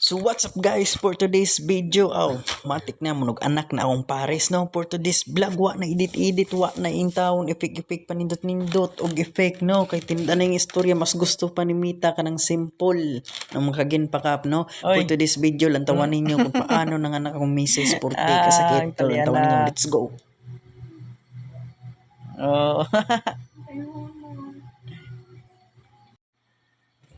So what's up guys for today's video? Matik na munog anak na akong pares no for today's vlog. Wa na edit wa na in town effect panindot og effect no kay tinda na yung istorya mas gusto pa ni Mita kanang simple ng makagin pakap no. For today's video lantawan ninyo kung paano nanganak akong misis porte kasakit. Lantawan ninyo, let's go. Oh.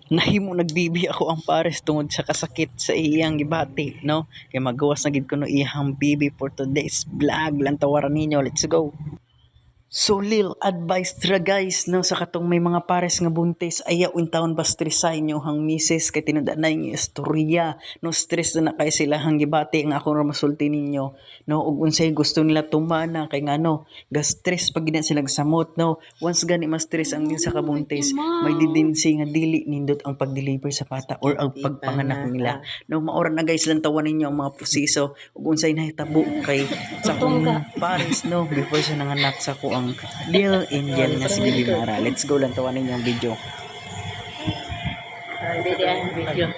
Nahimo nagbibi ako ang pares tungod sa kasakit sa iyang gibati no kay magawas na gid kuno iyang bibi for today's vlog. Lantawaran ninyo, let's go. So lil advice tra guys no sa katong may mga pares nga buntis ayaw in taon ba stressay nyo hang misis kay tinuda na yung istorya no stress na kay sila hang gibati nga ako ra masulti ninyo no ug unsay gusto nila tumana kay ngano ga stress pag gina sila samot no once gani ma stress ang sa kabuntis may didensi nga dili nindot ang pag-deliver sa bata or ang pagpanganak nila no maura na guys lantawan ninyo ang mga proseso ug unsay nahitabo kay sa akong pares no before siya nanganak sa ko ang Lil Angel nga si Bibi Mara. Let's go lang tawanin yung video. Video.